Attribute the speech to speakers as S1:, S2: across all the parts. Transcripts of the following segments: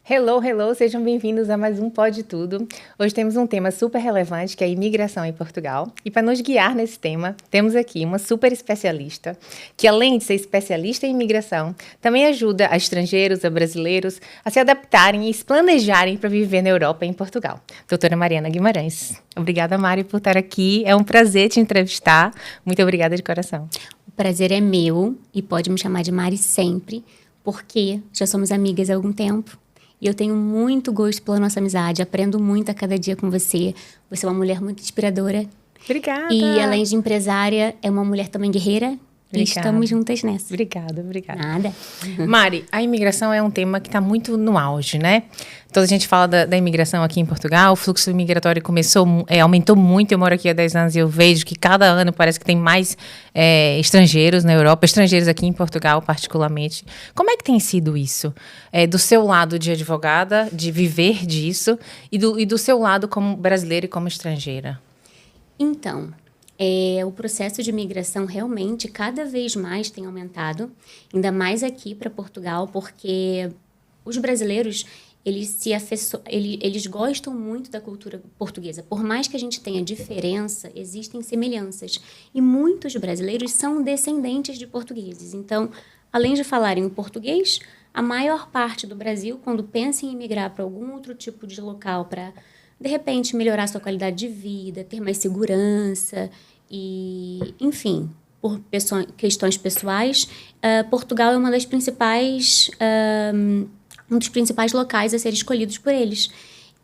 S1: Hello, hello, sejam bem-vindos a mais um Pode Tudo. Hoje temos um tema super relevante, que é a imigração em Portugal. E para nos guiar nesse tema, temos aqui uma super especialista, que além de ser especialista em imigração, também ajuda a estrangeiros, a brasileiros, a se adaptarem e se planejarem para viver na Europa e em Portugal. Doutora Mariana Guimarães. Obrigada, Mari, por estar aqui. É um prazer te entrevistar. Muito obrigada de coração.
S2: O prazer é meu e pode me chamar de Mari sempre, porque já somos amigas há algum tempo. E eu tenho muito gosto pela nossa amizade, aprendo muito a cada dia com você. Você é uma mulher muito inspiradora.
S1: Obrigada!
S2: E além de empresária, é uma mulher também guerreira. E estamos juntas nessa.
S1: Obrigada.
S2: Nada.
S1: Mari, a imigração é um tema que está muito no auge, né? Toda a gente fala da imigração aqui em Portugal, o fluxo migratório aumentou muito. Eu moro aqui há 10 anos e eu vejo que cada ano parece que tem mais estrangeiros na Europa, estrangeiros aqui em Portugal particularmente. Como é que tem sido isso? Do seu lado de advogada, de viver disso, e do seu lado como brasileira e como estrangeira?
S2: Então, o processo de imigração realmente cada vez mais tem aumentado, ainda mais aqui para Portugal, porque os brasileiros eles gostam muito da cultura portuguesa. Por mais que a gente tenha diferença, existem semelhanças. E muitos brasileiros são descendentes de portugueses. Então, além de falarem o português, a maior parte do Brasil, quando pensa em imigrar para algum outro tipo de local para, de repente, melhorar sua qualidade de vida, ter mais segurança e, enfim, por questões pessoais, Portugal é uma das principais, um dos principais locais a ser escolhidos por eles.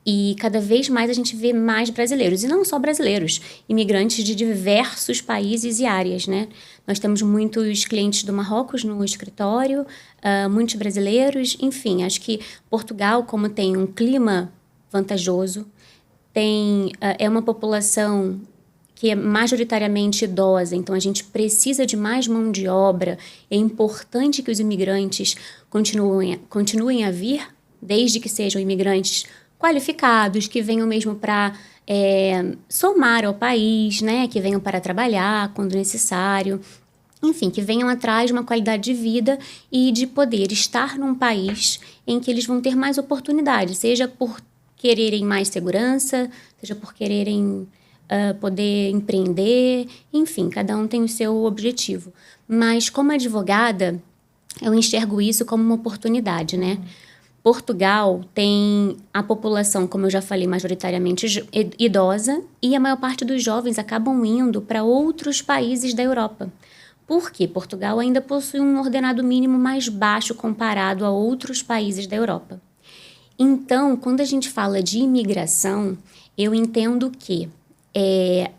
S2: E cada vez mais a gente vê mais brasileiros, e não só brasileiros, imigrantes de diversos países e áreas, né? Nós temos muitos clientes do Marrocos no escritório, muitos brasileiros, enfim, acho que Portugal, como tem um clima vantajoso, é uma população que é majoritariamente idosa, então a gente precisa de mais mão de obra. É importante que os imigrantes continuem a vir, desde que sejam imigrantes qualificados, que venham mesmo para somar ao país, né? Que venham para trabalhar quando necessário. Enfim, que venham atrás de uma qualidade de vida e de poder estar num país em que eles vão ter mais oportunidades, seja por quererem mais segurança, seja por quererem poder empreender, enfim, cada um tem o seu objetivo. Mas como advogada, eu enxergo isso como uma oportunidade, né? Portugal tem a população, como eu já falei, majoritariamente idosa, e a maior parte dos jovens acabam indo para outros países da Europa. Por quê? Portugal ainda possui um ordenado mínimo mais baixo comparado a outros países da Europa. Então, quando a gente fala de imigração, eu entendo que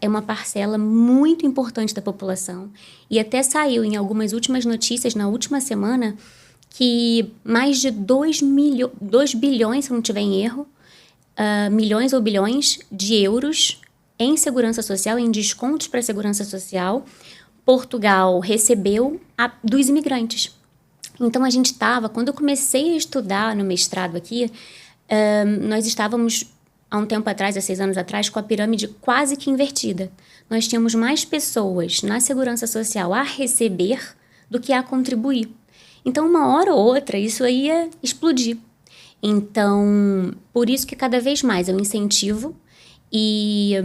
S2: é uma parcela muito importante da população, e até saiu em algumas últimas notícias na última semana que mais de 2 bilhões, se não tiver em erro, milhões ou bilhões de euros em segurança social, em descontos para a segurança social, Portugal recebeu dos imigrantes. Então, quando eu comecei a estudar no mestrado aqui, nós estávamos há um tempo atrás, há 6 anos atrás, com a pirâmide quase que invertida. Nós tínhamos mais pessoas na segurança social a receber do que a contribuir. Então, uma hora ou outra, isso aí ia explodir. Então, por isso que cada vez mais eu incentivo e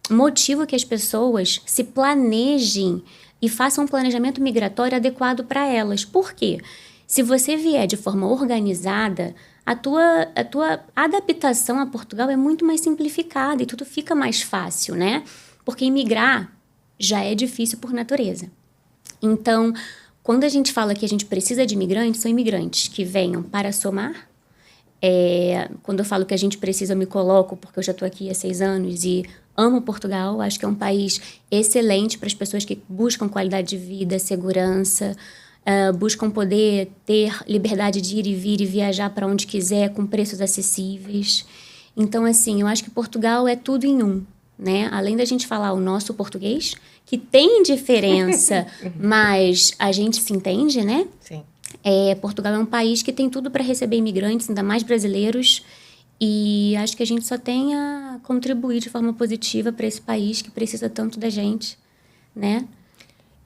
S2: motivo que as pessoas se planejem e façam um planejamento migratório adequado para elas. Por quê? Se você vier de forma organizada, a tua adaptação a Portugal é muito mais simplificada e tudo fica mais fácil, né? Porque imigrar já é difícil por natureza. Então, quando a gente fala que a gente precisa de imigrantes, são imigrantes que venham para somar. Quando eu falo que a gente precisa, eu me coloco, porque eu já estou aqui há 6 anos e amo Portugal. Acho que é um país excelente para as pessoas que buscam qualidade de vida, segurança, buscam poder ter liberdade de ir e vir e viajar para onde quiser, com preços acessíveis. Então, assim, eu acho que Portugal é tudo em um, né? Além da gente falar o nosso português, que tem diferença, mas a gente se entende, né?
S1: Sim.
S2: Portugal é um país que tem tudo para receber imigrantes, ainda mais brasileiros, e acho que a gente só tem a contribuir de forma positiva para esse país que precisa tanto da gente, né?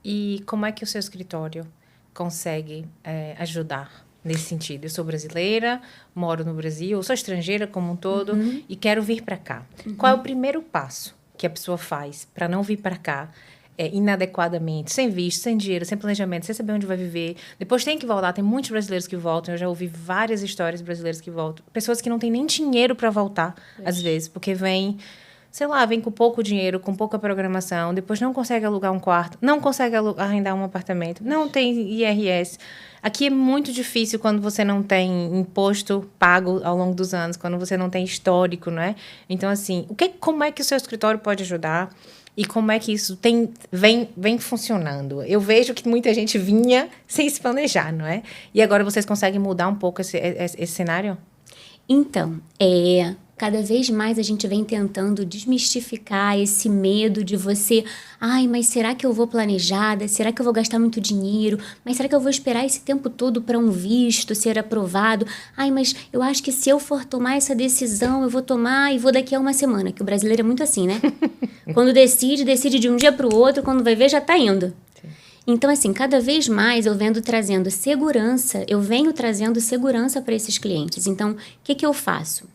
S1: E como é que o seu escritório consegue ajudar nesse sentido? Eu sou brasileira, moro no Brasil, eu sou estrangeira como um todo e quero vir para cá. Qual é o primeiro passo que a pessoa faz para não vir para cá inadequadamente, sem visto, sem dinheiro, sem planejamento, sem saber onde vai viver? Depois tem que voltar, tem muitos brasileiros que voltam, eu já ouvi várias histórias de brasileiros que voltam, pessoas que não têm nem dinheiro para voltar, às vezes, porque vem com pouco dinheiro, com pouca programação, depois não consegue alugar um quarto, não consegue arrendar um apartamento, não tem IRS. Aqui é muito difícil quando você não tem imposto pago ao longo dos anos, quando você não tem histórico, né? Então, assim, como é que o seu escritório pode ajudar? E como é que isso vem funcionando? Eu vejo que muita gente vinha sem se planejar, não é? E agora vocês conseguem mudar um pouco esse cenário?
S2: Então, cada vez mais a gente vem tentando desmistificar esse medo de você... Ai, mas será que eu vou planejada? Será que eu vou gastar muito dinheiro? Mas será que eu vou esperar esse tempo todo para um visto ser aprovado? Ai, mas eu acho que se eu for tomar essa decisão, eu vou tomar e vou daqui a uma semana. Que o brasileiro é muito assim, né? Quando decide de um dia para o outro, quando vai ver, já está indo. Então, assim, cada vez mais eu venho trazendo segurança para esses clientes. Então, o que eu faço?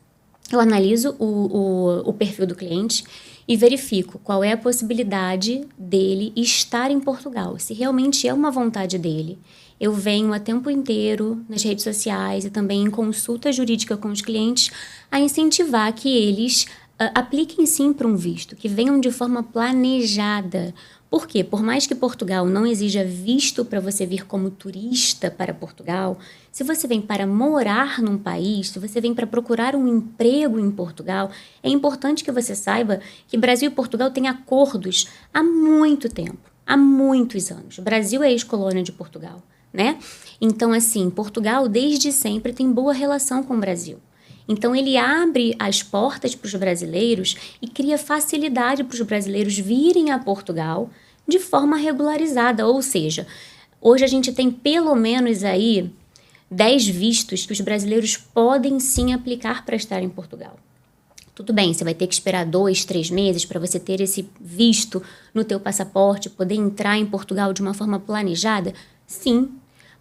S2: Eu analiso o perfil do cliente e verifico qual é a possibilidade dele estar em Portugal. Se realmente é uma vontade dele, eu venho a tempo inteiro nas redes sociais e também em consulta jurídica com os clientes a incentivar que eles apliquem sim para um visto, que venham de forma planejada. Por quê? Por mais que Portugal não exija visto para você vir como turista para Portugal, se você vem para morar num país, se você vem para procurar um emprego em Portugal, é importante que você saiba que Brasil e Portugal têm acordos há muito tempo, há muitos anos. O Brasil é ex-colônia de Portugal, né? Então, assim, Portugal desde sempre tem boa relação com o Brasil. Então, ele abre as portas para os brasileiros e cria facilidade para os brasileiros virem a Portugal de forma regularizada. Ou seja, hoje a gente tem pelo menos aí 10 vistos que os brasileiros podem sim aplicar para estar em Portugal. Tudo bem, você vai ter que esperar 2, 3 meses para você ter esse visto no teu passaporte, poder entrar em Portugal de uma forma planejada? Sim,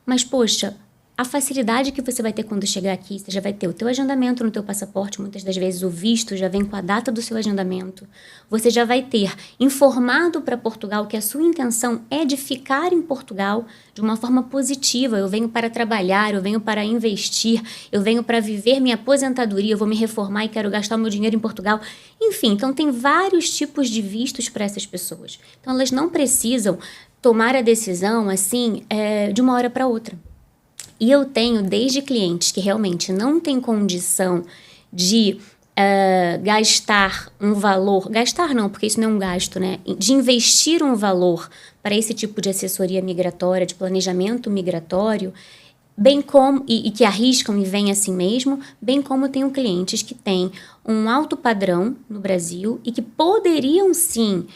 S2: mas poxa... A facilidade que você vai ter quando chegar aqui, você já vai ter o teu agendamento no teu passaporte, muitas das vezes o visto já vem com a data do seu agendamento. Você já vai ter informado para Portugal que a sua intenção é de ficar em Portugal de uma forma positiva. Eu venho para trabalhar, eu venho para investir, eu venho para viver minha aposentadoria, eu vou me reformar e quero gastar o meu dinheiro em Portugal. Enfim, então tem vários tipos de vistos para essas pessoas. Então elas não precisam tomar a decisão assim de uma hora para outra. E eu tenho desde clientes que realmente não têm condição de gastar um valor... Gastar não, porque isso não é um gasto, né? De investir um valor para esse tipo de assessoria migratória, de planejamento migratório, bem como... E que arriscam e vêm assim mesmo, bem como tenho clientes que têm um alto padrão no Brasil e que poderiam, sim...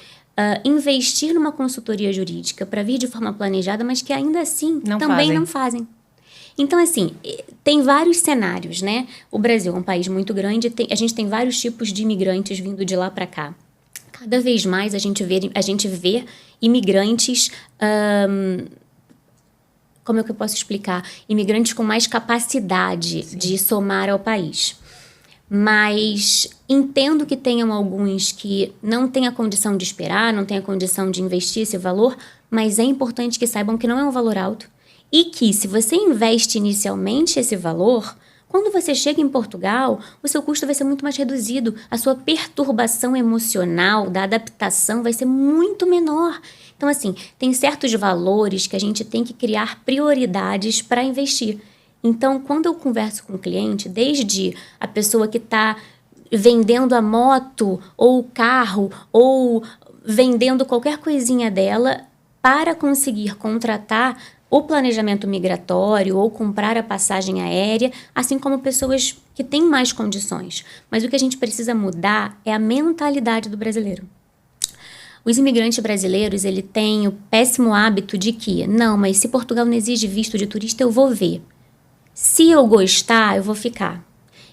S2: investir numa consultoria jurídica para vir de forma planejada, mas que ainda assim não fazem. Então, assim, tem vários cenários, né? O Brasil é um país muito grande, a gente tem vários tipos de imigrantes vindo de lá para cá. Cada vez mais a gente vê imigrantes... como é que eu posso explicar? Imigrantes com mais capacidade de somar ao país. Mas entendo que tenham alguns que não têm a condição de esperar, não têm a condição de investir esse valor, mas é importante que saibam que não é um valor alto. E que, se você investe inicialmente esse valor, quando você chega em Portugal, o seu custo vai ser muito mais reduzido. A sua perturbação emocional da adaptação vai ser muito menor. Então, assim, tem certos valores que a gente tem que criar prioridades para investir. Então, quando eu converso com o cliente, desde a pessoa que está vendendo a moto ou o carro ou vendendo qualquer coisinha dela para conseguir contratar o planejamento migratório ou comprar a passagem aérea, assim como pessoas que têm mais condições. Mas o que a gente precisa mudar é a mentalidade do brasileiro. Os imigrantes brasileiros, ele têm o péssimo hábito de que, não, mas se Portugal não exige visto de turista, eu vou ver. Se eu gostar, eu vou ficar.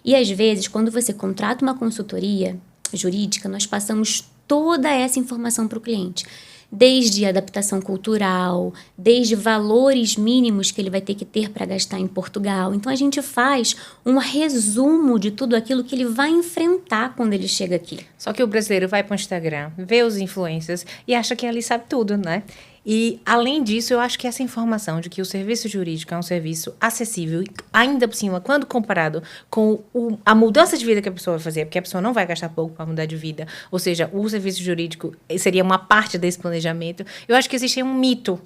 S2: E às vezes, quando você contrata uma consultoria jurídica, nós passamos toda essa informação para o cliente. desde adaptação cultural, desde valores mínimos que ele vai ter que ter para gastar em Portugal. Então, a gente faz um resumo de tudo aquilo que ele vai enfrentar quando ele chega aqui.
S1: Só que o brasileiro vai para o Instagram, vê os influencers e acha que ali sabe tudo, né? E, além disso, eu acho que essa informação de que o serviço jurídico é um serviço acessível, ainda por cima, quando comparado com a mudança de vida que a pessoa vai fazer, porque a pessoa não vai gastar pouco para mudar de vida, ou seja, o serviço jurídico seria uma parte desse planejamento, eu acho que existe um mito.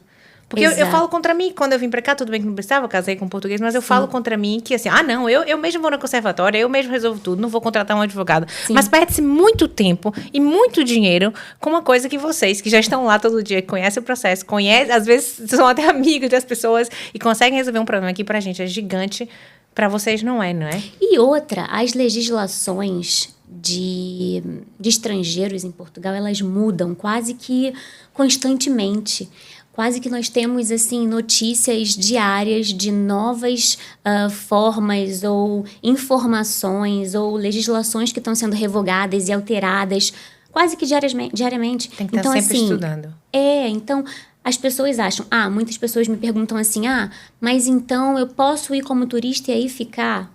S1: Porque eu falo contra mim, quando eu vim pra cá, tudo bem que não precisava, casei com português, mas eu falo contra mim que assim, não, eu mesmo vou na conservatória, eu mesmo resolvo tudo, não vou contratar um advogado. Sim. Mas perde-se muito tempo e muito dinheiro com uma coisa que vocês, que já estão lá todo dia, conhecem o processo, às vezes são até amigos das pessoas e conseguem resolver um problema que pra gente é gigante, pra vocês não é?
S2: E outra, as legislações de estrangeiros em Portugal, elas mudam quase que constantemente. Quase que nós temos, assim, notícias diárias de novas formas ou informações ou legislações que estão sendo revogadas e alteradas quase que diariamente.
S1: Tem que estar sempre estudando.
S2: Então, as pessoas acham... muitas pessoas me perguntam assim, mas então eu posso ir como turista e aí ficar?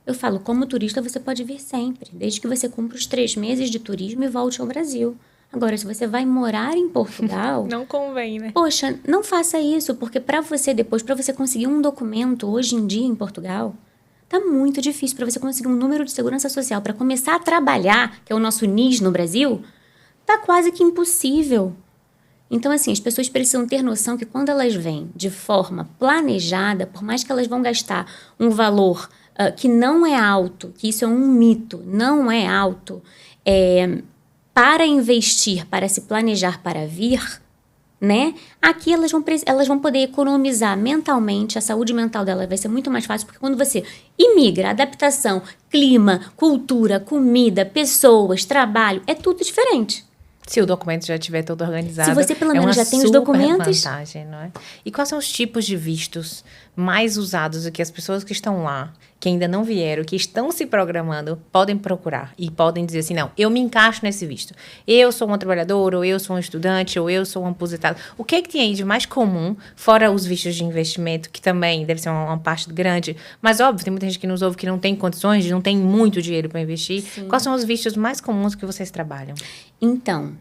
S2: Eu falo, como turista você pode vir sempre, desde que você cumpra os 3 meses de turismo e volte ao Brasil. Agora, se você vai morar em Portugal...
S1: Não convém, né?
S2: Poxa, não faça isso, porque para você conseguir um documento hoje em dia em Portugal, tá muito difícil. Para você conseguir um número de segurança social, para começar a trabalhar, que é o nosso NIS no Brasil, tá quase que impossível. Então, assim, as pessoas precisam ter noção que quando elas vêm de forma planejada, por mais que elas vão gastar um valor que não é alto, que isso é um mito, não é alto, para investir, para se planejar para vir, né? Aqui elas vão poder economizar mentalmente, a saúde mental dela vai ser muito mais fácil, porque quando você imigra, adaptação, clima, cultura, comida, pessoas, trabalho, é tudo diferente.
S1: Se o documento já estiver todo organizado.
S2: Se você pelo menos já tem os documentos.
S1: Vantagem, não é? E quais são os tipos de vistos mais usados e que as pessoas que estão lá, que ainda não vieram, que estão se programando, podem procurar e podem dizer assim, não, eu me encaixo nesse visto. Eu sou uma trabalhadora, ou eu sou um estudante, ou eu sou um aposentado. O que é que tem aí de mais comum, fora os vistos de investimento, que também deve ser uma parte grande, mas óbvio, tem muita gente que nos ouve que não tem condições, não tem muito dinheiro para investir. Sim. Quais são os vistos mais comuns que vocês trabalham?
S2: Então,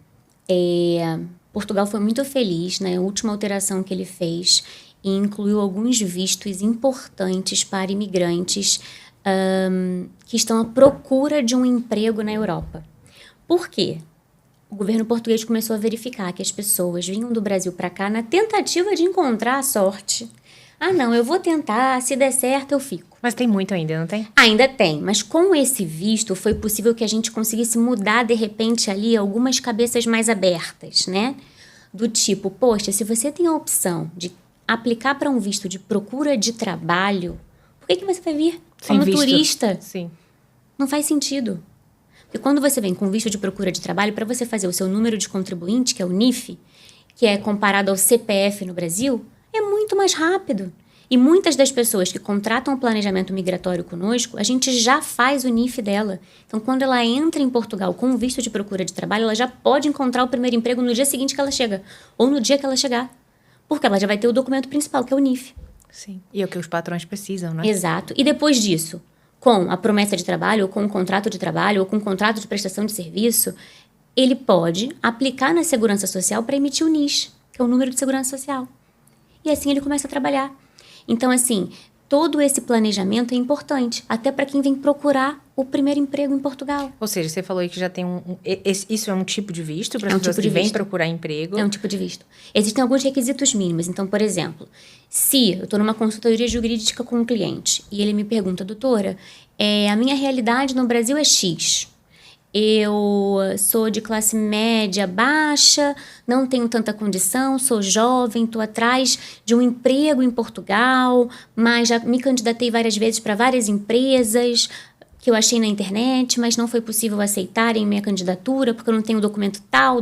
S2: Portugal foi muito feliz na última alteração que ele fez e incluiu alguns vistos importantes para imigrantes que estão à procura de um emprego na Europa. Por quê? O governo português começou a verificar que as pessoas vinham do Brasil para cá na tentativa de encontrar a sorte. Não, eu vou tentar, se der certo eu fico.
S1: Mas tem muito ainda, não tem?
S2: Ainda tem, mas com esse visto foi possível que a gente conseguisse mudar de repente ali algumas cabeças mais abertas, né? Do tipo, poxa, se você tem a opção de aplicar para um visto de procura de trabalho, por que você vai vir como turista?
S1: Sim.
S2: Não faz sentido. Porque quando você vem com visto de procura de trabalho, para você fazer o seu número de contribuinte, que é o NIF, que é comparado ao CPF no Brasil, é muito mais rápido. E muitas das pessoas que contratam o planejamento migratório conosco, a gente já faz o NIF dela. Então, quando ela entra em Portugal com o visto de procura de trabalho, ela já pode encontrar o primeiro emprego no dia seguinte que ela chega. Ou no dia que ela chegar. Porque ela já vai ter o documento principal, que é o NIF.
S1: Sim. E é o que os patrões precisam, né?
S2: Exato. E depois disso, com a promessa de trabalho, ou com um contrato de trabalho, ou com um contrato de prestação de serviço, ele pode aplicar na Segurança Social para emitir o NIS, que é o número de Segurança Social. E assim ele começa a trabalhar. Então, assim, todo esse planejamento é importante, até para quem vem procurar o primeiro emprego em Portugal.
S1: Ou seja, você falou aí que já tem isso é um tipo de visto para as pessoas que vêm procurar emprego?
S2: É um tipo de visto. Existem alguns requisitos mínimos. Então, por exemplo, se eu estou numa consultoria jurídica com um cliente e ele me pergunta, doutora, a minha realidade no Brasil é X. Eu sou de classe média baixa, não tenho tanta condição, sou jovem, estou atrás de um emprego em Portugal, mas já me candidatei várias vezes para várias empresas que eu achei na internet, mas não foi possível aceitarem minha candidatura porque eu não tenho documento tal,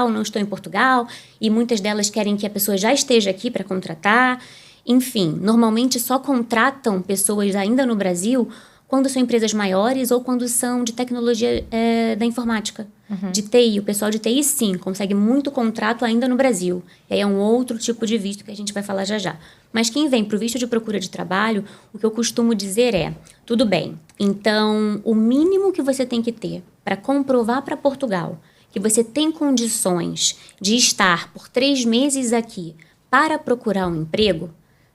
S2: não estou em Portugal, e muitas delas querem que a pessoa já esteja aqui para contratar. Enfim, normalmente só contratam pessoas ainda no Brasil quando são empresas maiores ou quando são de tecnologia da informática, de TI. O pessoal de TI, sim, consegue muito contrato ainda no Brasil. E aí é um outro tipo de visto que a gente vai falar já já. Mas quem vem para o visto de procura de trabalho, o que eu costumo dizer é, tudo bem, então o mínimo que você tem que ter para comprovar para Portugal que você tem condições de estar por 3 meses aqui para procurar um emprego,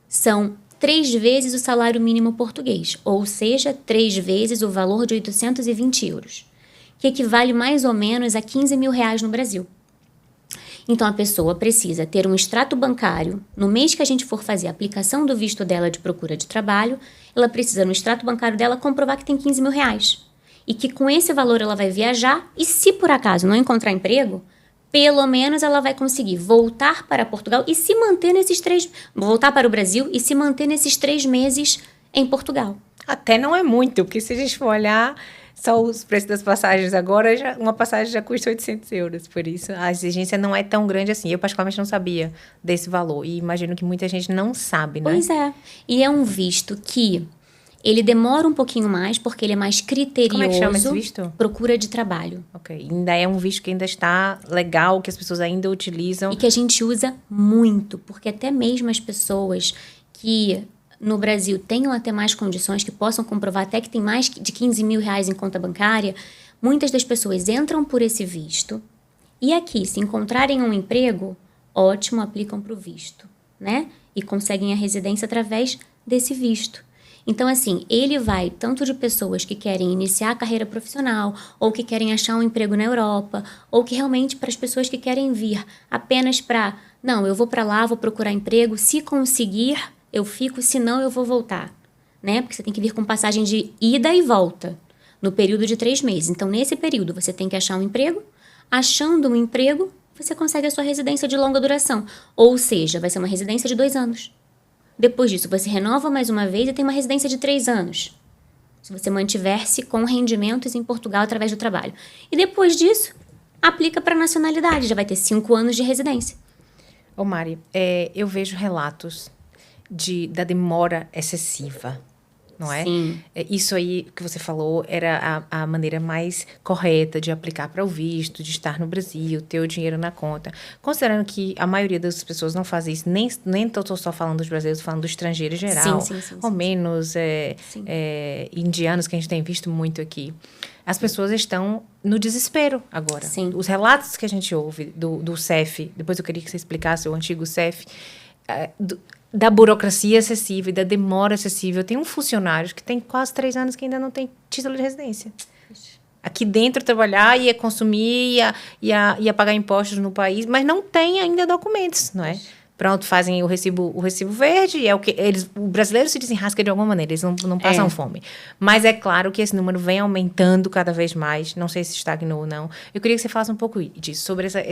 S2: são 3 vezes o salário mínimo português, ou seja, 3 vezes o valor de 820 euros, que equivale mais ou menos a 15 mil reais no Brasil. Então, a pessoa precisa ter um extrato bancário. No mês que a gente for fazer a aplicação do visto dela de procura de trabalho, ela precisa, no extrato bancário dela, comprovar que tem 15 mil reais. E que com esse valor ela vai viajar e, se por acaso não encontrar emprego, pelo menos ela vai conseguir voltar para Portugal e se manter voltar para o Brasil e se manter nesses 3 meses em Portugal.
S1: Até não é muito, porque se a gente for olhar só os preços das passagens agora, uma passagem já custa 800 euros. Por isso, a exigência não é tão grande assim. Eu, particularmente, não sabia desse valor. E imagino que muita gente não sabe, né?
S2: Pois é. E é um visto que ele demora um pouquinho mais, porque ele é mais criterioso.
S1: Como é que chama esse visto?
S2: Procura de trabalho.
S1: Ok. Ainda é um visto que ainda está legal, que as pessoas ainda utilizam.
S2: E que a gente usa muito, porque até mesmo as pessoas que no Brasil tenham até mais condições, que possam comprovar até que tem mais de 15 mil reais em conta bancária, muitas das pessoas entram por esse visto e aqui, se encontrarem um emprego, ótimo, aplicam para o visto, né? E conseguem a residência através desse visto. Então, assim, ele vai tanto de pessoas que querem iniciar a carreira profissional, ou que querem achar um emprego na Europa, ou que realmente para as pessoas que querem vir apenas para, não, eu vou para lá, vou procurar emprego, se conseguir, eu fico, se não, eu vou voltar, né? Porque você tem que vir com passagem de ida e volta, no período de 3 meses. Então, nesse período, você tem que achar um emprego. Achando um emprego, você consegue a sua residência de longa duração. Ou seja, vai ser uma residência de 2 anos. Depois disso, você renova mais uma vez e tem uma residência de 3 anos. Se você mantiver-se com rendimentos em Portugal através do trabalho. E depois disso, aplica para a nacionalidade. Já vai ter 5 anos de residência.
S1: Ô Mari, eu vejo relatos da demora excessiva, não é?
S2: Sim.
S1: Isso aí que você falou era a maneira mais correta de aplicar para o visto, de estar no Brasil, ter o dinheiro na conta. Considerando que a maioria das pessoas não faz isso, nem estou só falando dos brasileiros, estou falando do estrangeiro em geral,
S2: Sim.
S1: romenos, indianos, que a gente tem visto muito aqui. As pessoas estão no desespero agora.
S2: Sim.
S1: Os relatos que a gente ouve do CEF, depois eu queria que você explicasse o antigo CEF, da burocracia excessiva e da demora excessiva. Eu tenho funcionários que tem quase 3 anos que ainda não tem título de residência. Aqui dentro trabalhar, ia consumir, ia pagar impostos no país, mas não tem ainda documentos, não é? Pronto, fazem o recibo verde, e é o que o brasileiro se desenrasca de alguma maneira, eles não passam fome. Mas é claro que esse número vem aumentando cada vez mais, não sei se estagnou ou não. Eu queria que você falasse um pouco disso, sobre essa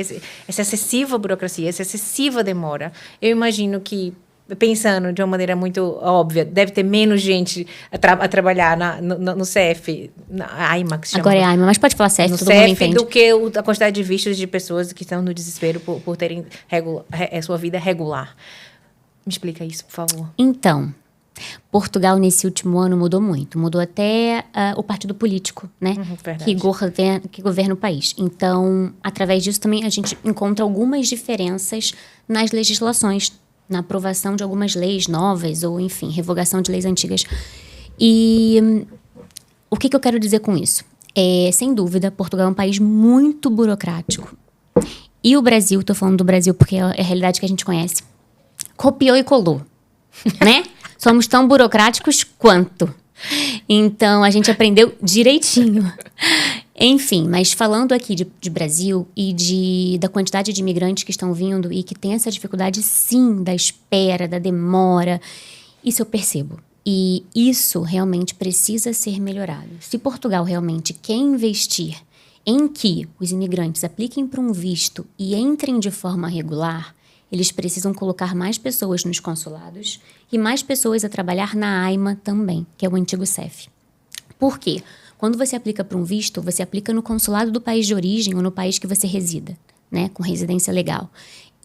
S1: excessiva burocracia, essa excessiva demora. Eu imagino que, pensando de uma maneira muito óbvia, deve ter menos gente a trabalhar no CEF, na AIMA, que se chama.
S2: Agora é AIMA, mas pode falar CEF,
S1: no
S2: todo mundo
S1: CEF,
S2: entende.
S1: do que a quantidade de vistos de pessoas que estão no desespero por terem sua vida regular. Me explica isso, por favor.
S2: Então, Portugal, nesse último ano, mudou muito. Mudou até o partido político, né? Que governa o país. Então, através disso também a gente encontra algumas diferenças nas legislações, na aprovação de algumas leis novas ou, enfim, revogação de leis antigas. E o que eu quero dizer com isso? Sem dúvida, Portugal é um país muito burocrático. E o Brasil, estou falando do Brasil porque é a realidade que a gente conhece, copiou e colou, né? Somos tão burocráticos quanto. Então, a gente aprendeu direitinho. Enfim, mas falando aqui de Brasil e da quantidade de imigrantes que estão vindo e que tem essa dificuldade, sim, da espera, da demora, isso eu percebo. E isso realmente precisa ser melhorado. Se Portugal realmente quer investir em que os imigrantes apliquem para um visto e entrem de forma regular, eles precisam colocar mais pessoas nos consulados e mais pessoas a trabalhar na AIMA também, que é o antigo CEF. Por quê? Quando você aplica para um visto, você aplica no consulado do país de origem ou no país que você resida, né, com residência legal.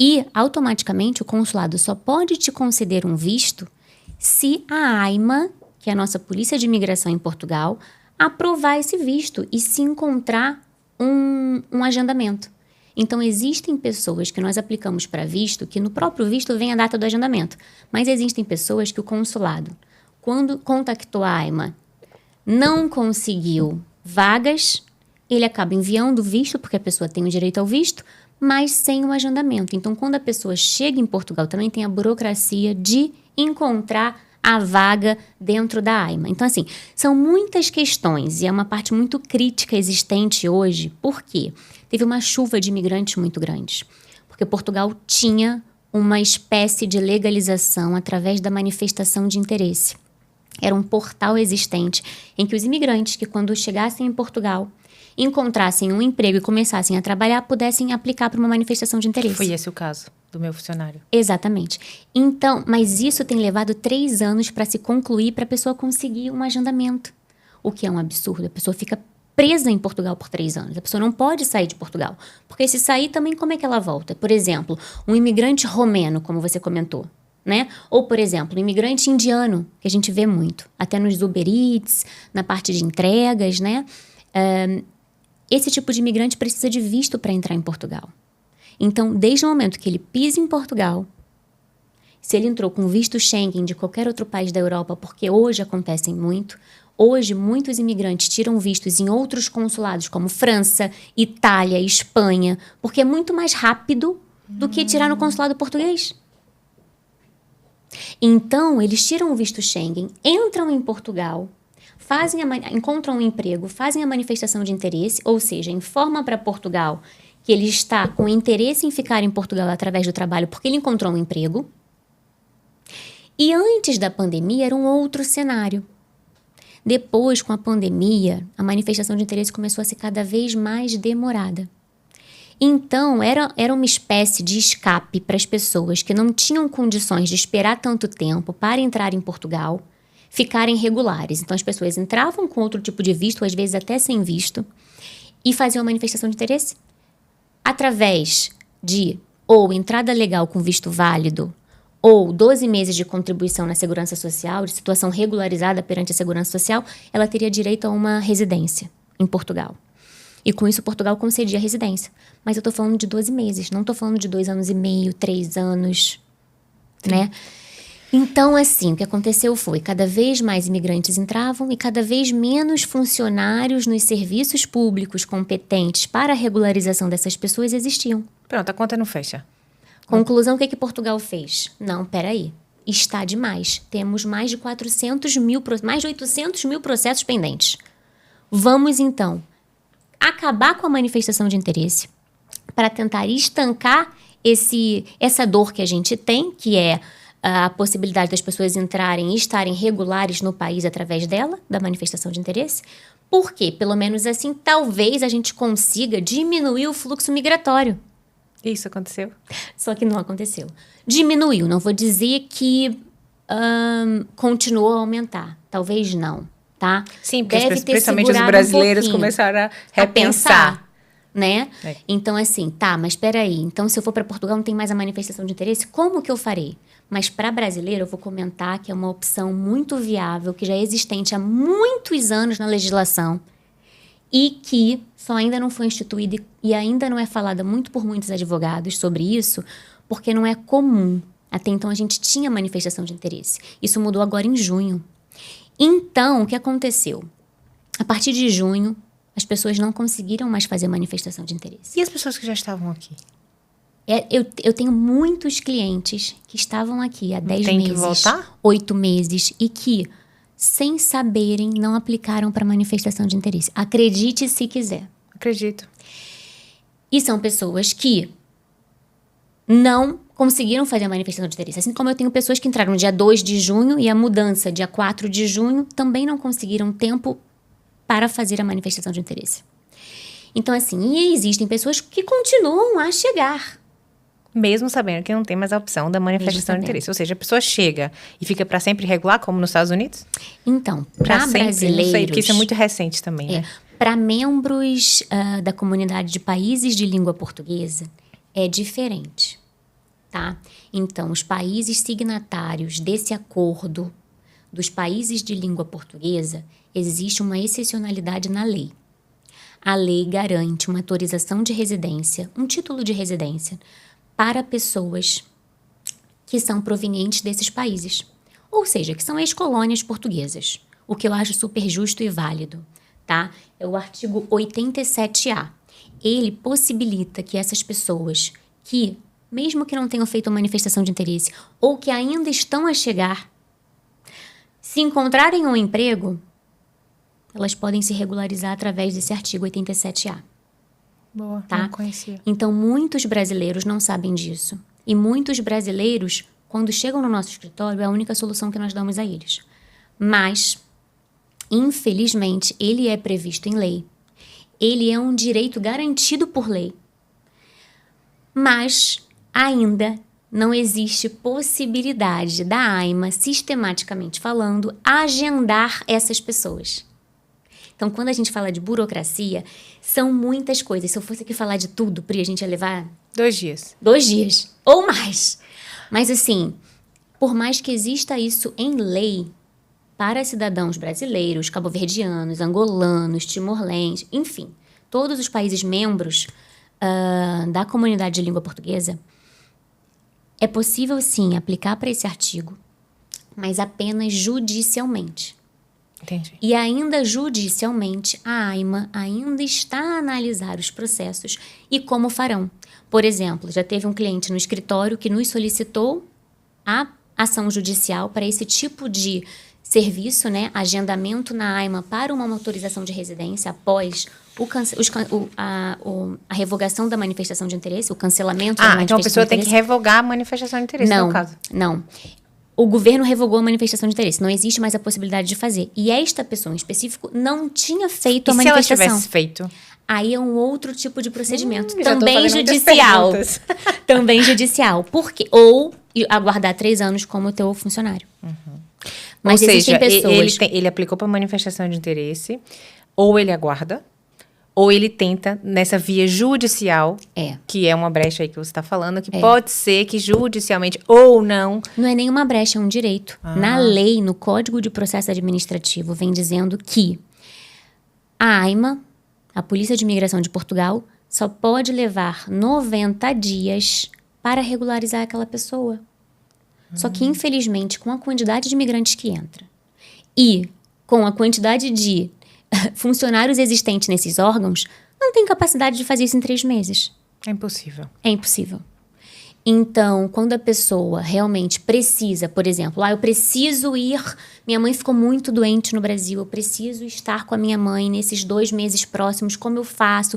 S2: E, automaticamente, o consulado só pode te conceder um visto se a AIMA que é a nossa Polícia de Imigração em Portugal, aprovar esse visto e se encontrar um agendamento. Então, existem pessoas que nós aplicamos para visto, que no próprio visto vem a data do agendamento. Mas existem pessoas que o consulado, quando contactou a AIMA, não conseguiu vagas, ele acaba enviando o visto, porque a pessoa tem o direito ao visto, mas sem o agendamento. Então, quando a pessoa chega em Portugal, também tem a burocracia de encontrar a vaga dentro da AIMA. Então, assim, são muitas questões e é uma parte muito crítica existente hoje. Por quê? Teve uma chuva de imigrantes muito grande. Porque Portugal tinha uma espécie de legalização através da manifestação de interesse. Era um portal existente em que os imigrantes que, quando chegassem em Portugal, encontrassem um emprego e começassem a trabalhar, pudessem aplicar para uma manifestação de interesse.
S1: Foi esse o caso do meu funcionário.
S2: Exatamente. Então, mas isso tem levado 3 anos para se concluir, para a pessoa conseguir um agendamento. O que é um absurdo. A pessoa fica presa em Portugal por 3 anos. A pessoa não pode sair de Portugal. Porque se sair também, como é que ela volta? Por exemplo, um imigrante romeno, como você comentou, né? Ou, por exemplo, um imigrante indiano, que a gente vê muito. Até nos Uber Eats, na parte de entregas, né? Esse tipo de imigrante precisa de visto para entrar em Portugal. Então, desde o momento que ele pisa em Portugal, se ele entrou com visto Schengen de qualquer outro país da Europa, porque hoje acontecem muito, hoje muitos imigrantes tiram vistos em outros consulados, como França, Itália, Espanha, porque é muito mais rápido do que tirar no consulado português. Então, eles tiram o visto Schengen, entram em Portugal, encontram um emprego, fazem a manifestação de interesse, ou seja, informa para Portugal que ele está com interesse em ficar em Portugal através do trabalho porque ele encontrou um emprego. E antes da pandemia era um outro cenário. Depois, com a pandemia, a manifestação de interesse começou a ser cada vez mais demorada. Então, era uma espécie de escape para as pessoas que não tinham condições de esperar tanto tempo para entrar em Portugal, ficarem regulares. Então, as pessoas entravam com outro tipo de visto, às vezes até sem visto, e faziam a manifestação de interesse através de ou entrada legal com visto válido, ou 12 meses de contribuição na Segurança Social, de situação regularizada perante a Segurança Social, ela teria direito a uma residência em Portugal. E com isso, Portugal concedia a residência. Mas eu estou falando de 12 meses, não estou falando de 2 anos e meio, 3 anos, né? Então, assim, o que aconteceu foi, cada vez mais imigrantes entravam e cada vez menos funcionários nos serviços públicos competentes para a regularização dessas pessoas existiam.
S1: Pronto, a conta não fecha.
S2: Conclusão, o que Portugal fez? Não, peraí, está demais. Temos mais de 800 mil processos pendentes. Vamos, então, acabar com a manifestação de interesse para tentar estancar essa dor que a gente tem, que é a possibilidade das pessoas entrarem e estarem regulares no país através dela, da manifestação de interesse. Porque, pelo menos assim, talvez a gente consiga diminuir o fluxo migratório.
S1: Isso aconteceu?
S2: Só que não aconteceu. Diminuiu, não vou dizer que continuou a aumentar. Talvez não, tá?
S1: Sim, porque principalmente os brasileiros começaram a repensar.
S2: Né? É. Então, assim, tá, mas espera aí. Então, se eu for para Portugal, não tem mais a manifestação de interesse? Como que eu farei? Mas para brasileiro, eu vou comentar que é uma opção muito viável, que já é existente há muitos anos na legislação e que só ainda não foi instituída e ainda não é falada muito por muitos advogados sobre isso, porque não é comum. Até então, a gente tinha manifestação de interesse. Isso mudou agora em junho. Então, o que aconteceu? A partir de junho, as pessoas não conseguiram mais fazer manifestação de interesse.
S1: E as pessoas que já estavam aqui?
S2: Eu tenho muitos clientes que estavam aqui há 10
S1: meses,
S2: que voltar? 8 meses, e que, sem saberem, não aplicaram para manifestação de interesse. Acredite se quiser.
S1: Acredito.
S2: E são pessoas que não conseguiram fazer a manifestação de interesse. Assim como eu tenho pessoas que entraram dia 2 de junho e a mudança dia 4 de junho também não conseguiram tempo para fazer a manifestação de interesse. Então, assim, e existem pessoas que continuam a chegar.
S1: Mesmo sabendo que não tem mais a opção da manifestação de interesse. Ou seja, a pessoa chega e fica para sempre irregular, como nos Estados Unidos?
S2: Então, para brasileiros...
S1: Não sei, porque isso é muito recente também, né?
S2: Para membros da comunidade de países de língua portuguesa, é diferente, tá? Então, os países signatários desse acordo dos países de língua portuguesa, existe uma excepcionalidade na lei. A lei garante uma autorização de residência, um título de residência, para pessoas que são provenientes desses países. Ou seja, que são ex-colônias portuguesas. O que eu acho super justo e válido, tá? É o artigo 87A. Ele possibilita que essas pessoas que, mesmo que não tenham feito uma manifestação de interesse, ou que ainda estão a chegar, se encontrarem um emprego, elas podem se regularizar através desse artigo 87A.
S1: Boa,
S2: tá?
S1: não conhecia.
S2: Então, muitos brasileiros não sabem disso. E muitos brasileiros, quando chegam no nosso escritório, é a única solução que nós damos a eles. Mas, infelizmente, ele é previsto em lei. Ele é um direito garantido por lei. Mas, ainda não existe possibilidade da AIMA, sistematicamente falando, agendar essas pessoas. Então, quando a gente fala de burocracia, são muitas coisas. Se eu fosse aqui falar de tudo, Pri, a gente ia levar
S1: 2 dias.
S2: 2 dias ou mais. Mas, assim, por mais que exista isso em lei, para cidadãos brasileiros, cabo-verdianos, angolanos, timor-lenses, enfim, todos os países membros da comunidade de língua portuguesa, é possível, sim, aplicar para esse artigo, mas apenas judicialmente.
S1: Entendi.
S2: E ainda judicialmente, a AIMA ainda está a analisar os processos e como farão. Por exemplo, já teve um cliente no escritório que nos solicitou a ação judicial para esse tipo de serviço, né, agendamento na AIMA para uma autorização de residência após a revogação da manifestação de interesse, o cancelamento da manifestação
S1: então a pessoa
S2: de
S1: tem que
S2: interesse.
S1: revogar a manifestação de interesse, no caso.
S2: Não. O governo revogou a manifestação de interesse. Não existe mais a possibilidade de fazer. E esta pessoa em específico não tinha feito a manifestação.
S1: Se ela tivesse feito?
S2: Aí é um outro tipo de procedimento.
S1: Já tô
S2: Também
S1: fazendo muitas
S2: judicial.
S1: perguntas.
S2: Também judicial. Por quê? Ou aguardar 3 anos como teu funcionário. Mas
S1: Ou
S2: existem
S1: seja,
S2: pessoas...
S1: ele aplicou para manifestação de interesse, ou ele aguarda, ou ele tenta nessa via judicial, que é uma brecha aí que você está falando, que pode ser que judicialmente ou não...
S2: Não é nenhuma brecha, é um direito. Na lei, no Código de Processo Administrativo, vem dizendo que a AIMA, a Polícia de Imigração de Portugal, só pode levar 90 dias para regularizar aquela pessoa. Só que, infelizmente, com a quantidade de imigrantes que entra e com a quantidade de funcionários existentes nesses órgãos, não tem capacidade de fazer isso em 3 meses.
S1: É impossível.
S2: É impossível. Então, quando a pessoa realmente precisa, por exemplo, eu preciso ir, minha mãe ficou muito doente no Brasil, eu preciso estar com a minha mãe nesses 2 meses próximos, como eu faço,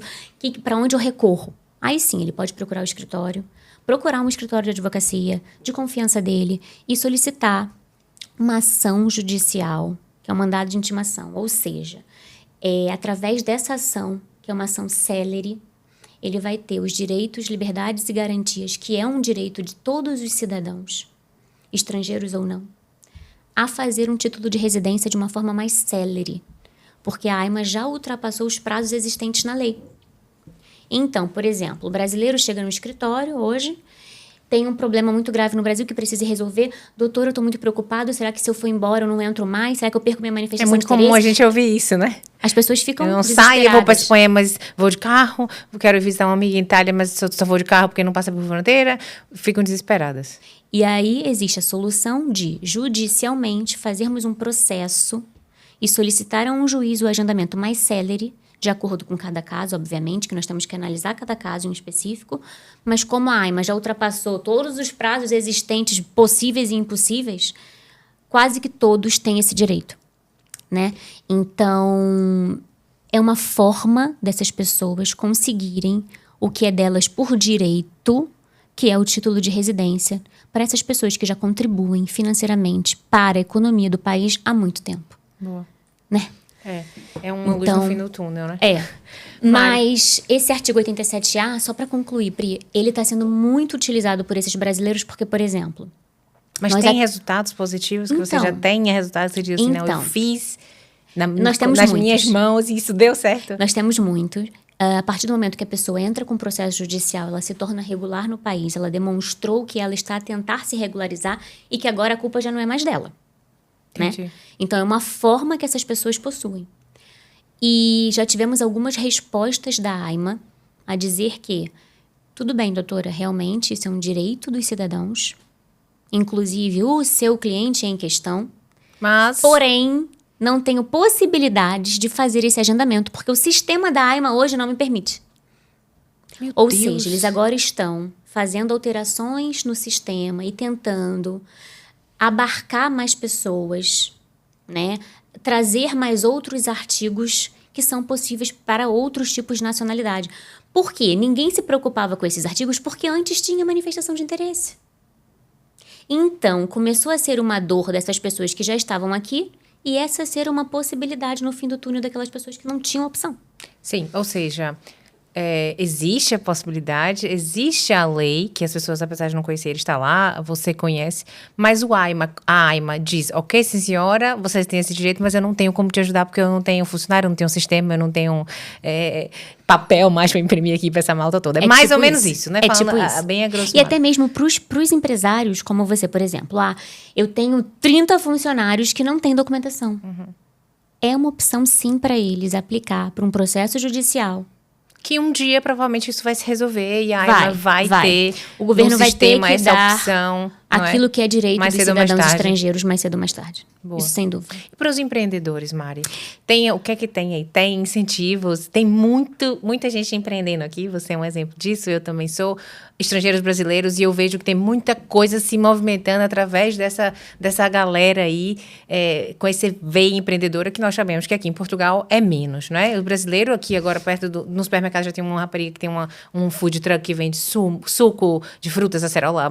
S2: para onde eu recorro? Aí sim, ele pode procurar o escritório, procurar um escritório de advocacia, de confiança dele, e solicitar uma ação judicial, que é um mandado de intimação. Ou seja, através dessa ação, que é uma ação célere, ele vai ter os direitos, liberdades e garantias, que é um direito de todos os cidadãos, estrangeiros ou não, a fazer um título de residência de uma forma mais célere, porque a AIMA já ultrapassou os prazos existentes na lei. Então, por exemplo, o brasileiro chega no escritório hoje, tem um problema muito grave no Brasil que precisa resolver. Doutor, eu estou muito preocupado. Será que se eu for embora eu não entro mais? Será que eu perco minha manifestação de interesse?
S1: É muito comum a gente ouvir isso, né?
S2: As pessoas ficam
S1: Eu não
S2: desesperadas.
S1: saio, eu vou para Espanha, mas vou de carro. Eu quero visitar uma amiga em Itália, mas só vou de carro porque não passa por fronteira. Ficam desesperadas.
S2: E aí existe a solução de, judicialmente, fazermos um processo e solicitar a um juiz o agendamento mais célere, de acordo com cada caso, obviamente, que nós temos que analisar cada caso em específico, mas como a AIMA já ultrapassou todos os prazos existentes possíveis e impossíveis, quase que todos têm esse direito, né? Então, é uma forma dessas pessoas conseguirem o que é delas por direito, que é o título de residência, para essas pessoas que já contribuem financeiramente para a economia do país há muito tempo.
S1: Boa.
S2: Né?
S1: É uma luz no fim do túnel, né?
S2: Mas esse artigo 87A, só para concluir, Pri, ele está sendo muito utilizado por esses brasileiros porque, por exemplo...
S1: Mas tem resultados positivos que você já tenha resultados que você diz assim, não, eu fiz nas minhas mãos e isso deu certo?
S2: Nós temos muitos. A partir do momento que a pessoa entra com o processo judicial, ela se torna regular no país, ela demonstrou que ela está a tentar se regularizar e que agora a culpa já não é mais dela.
S1: Entendi.
S2: né? Então, é uma forma que essas pessoas possuem. E já tivemos algumas respostas da AIMA a dizer que, tudo bem, doutora, realmente isso é um direito dos cidadãos, inclusive o seu cliente em questão,
S1: Mas...
S2: porém, não tenho possibilidades de fazer esse agendamento, porque o sistema da AIMA hoje não me permite.
S1: Meu
S2: Ou
S1: Deus.
S2: seja, eles agora estão fazendo alterações no sistema e tentando abarcar mais pessoas, né? Trazer mais outros artigos que são possíveis para outros tipos de nacionalidade. Por quê? Ninguém se preocupava com esses artigos porque antes tinha manifestação de interesse. Então, começou a ser uma dor dessas pessoas que já estavam aqui e essa ser uma possibilidade no fim do túnel daquelas pessoas que não tinham opção.
S1: Sim, ou seja, existe a possibilidade, existe a lei, que as pessoas, apesar de não conhecer, está lá, você conhece, mas a AIMA diz, ok, sim senhora, vocês têm esse direito, mas eu não tenho como te ajudar, porque eu não tenho funcionário, eu não tenho sistema, eu não tenho papel mais para imprimir aqui para essa malta toda. É mais
S2: tipo
S1: ou menos isso, né?
S2: É
S1: Falando
S2: tipo isso.
S1: bem a grosso
S2: E
S1: modo.
S2: até mesmo para os empresários, como você, por exemplo. Eu tenho 30 funcionários que não têm documentação. É uma opção, sim, para eles aplicar para um processo judicial.
S1: Que um dia, provavelmente, isso vai se resolver e a AIMA vai ter
S2: o governo
S1: no
S2: vai ter
S1: sistema
S2: que
S1: essa
S2: dar
S1: opção.
S2: aquilo que é direito
S1: Mais
S2: dos
S1: cedo ou mais
S2: cidadãos
S1: tarde.
S2: estrangeiros mais cedo ou mais tarde.
S1: Boa.
S2: Isso sem dúvida.
S1: E para os empreendedores, Mari? O que é que tem aí? Tem incentivos? Tem muita gente empreendendo aqui. Você é um exemplo disso. Eu também sou. Estrangeiros brasileiros. E eu vejo que tem muita coisa se movimentando através dessa galera aí, com esse veia empreendedora que nós sabemos que aqui em Portugal é menos, não é? O brasileiro aqui agora, no supermercado, já tem uma rapariga que tem um food truck que vende suco de frutas, acerola,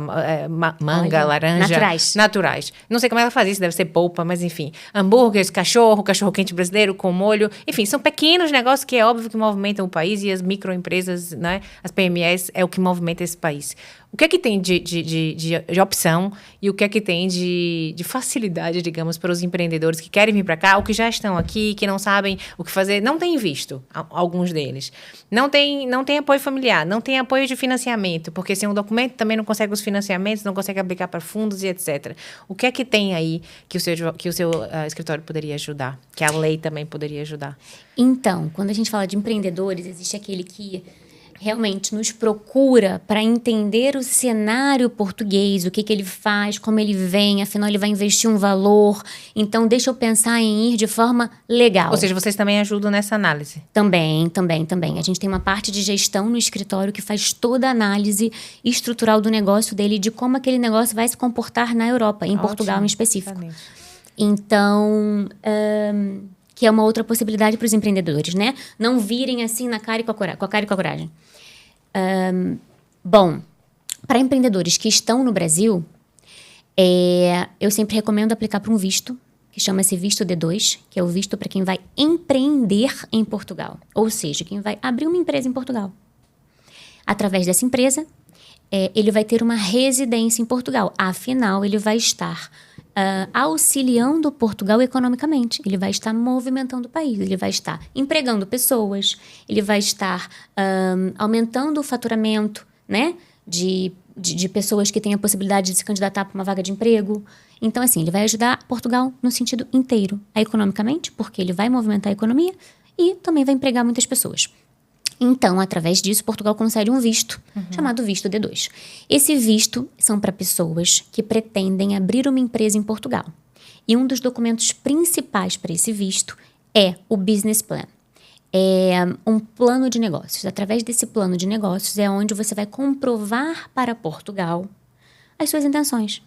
S1: manga,
S2: Olha,
S1: laranja. Naturais. Não sei como ela faz isso, deve ser polpa, mas enfim. Hambúrgueres, cachorro-quente brasileiro com molho. Enfim, são pequenos negócios que é óbvio que movimentam o país e as microempresas, né? As PMEs é o que movimenta esse país. O que é que tem de opção e o que é que tem de facilidade, digamos, para os empreendedores que querem vir para cá, ou que já estão aqui, que não sabem o que fazer, não têm visto, alguns deles. Não tem apoio familiar, não tem apoio de financiamento, porque sem um documento também não consegue os financiamentos, não consegue aplicar para fundos e etc. O que é que tem aí que o seu escritório poderia ajudar, que a lei também poderia ajudar?
S2: Então, quando a gente fala de empreendedores, existe aquele que realmente nos procura para entender o cenário português, o que ele faz, como ele vem, afinal ele vai investir um valor, então deixa eu pensar em ir de forma legal.
S1: Ou seja, vocês também ajudam nessa análise?
S2: Também. A gente tem uma parte de gestão no escritório que faz toda a análise estrutural do negócio dele, de como aquele negócio vai se comportar na Europa, em Portugal em específico.
S1: Exatamente.
S2: Então, que é uma outra possibilidade para os empreendedores, né? Não virem assim na cara e com a cara e com a coragem. Bom, para empreendedores que estão no Brasil, eu sempre recomendo aplicar para um visto, que chama-se visto D2, que é o visto para quem vai empreender em Portugal. Ou seja, quem vai abrir uma empresa em Portugal. Através dessa empresa, ele vai ter uma residência em Portugal. Afinal, ele vai estar auxiliando Portugal economicamente. Ele vai estar movimentando o país, ele vai estar empregando pessoas, ele vai estar aumentando o faturamento, né, de pessoas que têm a possibilidade de se candidatar para uma vaga de emprego. Então, assim, ele vai ajudar Portugal no sentido inteiro, economicamente, porque ele vai movimentar a economia e também vai empregar muitas pessoas. Então, através disso, Portugal concede um visto, chamado visto D2. Esse visto são para pessoas que pretendem abrir uma empresa em Portugal. E um dos documentos principais para esse visto é o Business Plan. É um plano de negócios. Através desse plano de negócios é onde você vai comprovar para Portugal as suas intenções.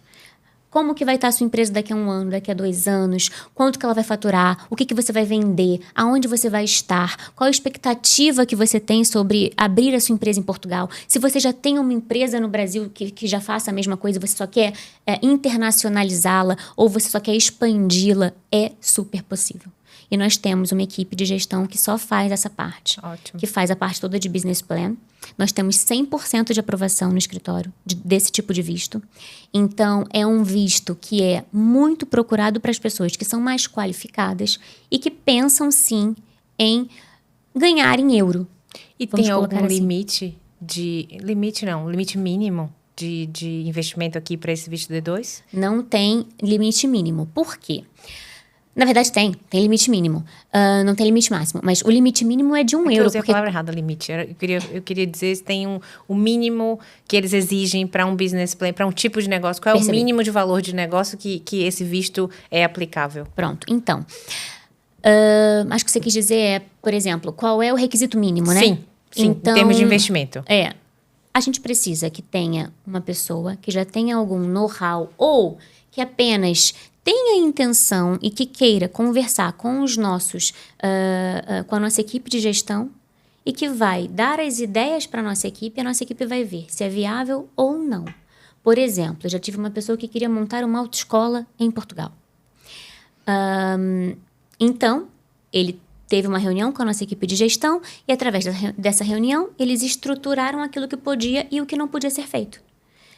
S2: Como que vai estar a sua empresa daqui a 1 ano, daqui a 2 anos, quanto que ela vai faturar, o que você vai vender, aonde você vai estar, qual a expectativa que você tem sobre abrir a sua empresa em Portugal. Se você já tem uma empresa no Brasil que já faça a mesma coisa, você só quer internacionalizá-la ou você só quer expandi-la, é super possível. E nós temos uma equipe de gestão que só faz essa parte.
S1: Ótimo.
S2: Que faz a parte toda de business plan. Nós temos 100% de aprovação no escritório desse tipo de visto. Então, é um visto que é muito procurado para as pessoas que são mais qualificadas e que pensam, sim, em ganhar em euro.
S1: E tem algum limite limite mínimo de investimento aqui para esse visto D2?
S2: Não tem limite mínimo. Por quê? Na verdade, tem limite mínimo. Não tem limite máximo. Mas o limite mínimo é de €1.
S1: Eu usei a palavra errada, limite. Eu queria dizer se tem o mínimo que eles exigem para um business plan, para um tipo de negócio. Qual é o mínimo de valor de negócio que esse visto é aplicável?
S2: Pronto. Então, acho que você quis dizer é, por exemplo, qual é o requisito mínimo, né?
S1: Sim, então, em termos de investimento.
S2: A gente precisa que tenha uma pessoa que já tenha algum know-how ou que apenas tenha intenção e que queira conversar com os nossos, com a nossa equipe de gestão e que vai dar as ideias para a nossa equipe e a nossa equipe vai ver se é viável ou não. Por exemplo, eu já tive uma pessoa que queria montar uma autoescola em Portugal. Então, ele teve uma reunião com a nossa equipe de gestão e, através dessa reunião, eles estruturaram aquilo que podia e o que não podia ser feito.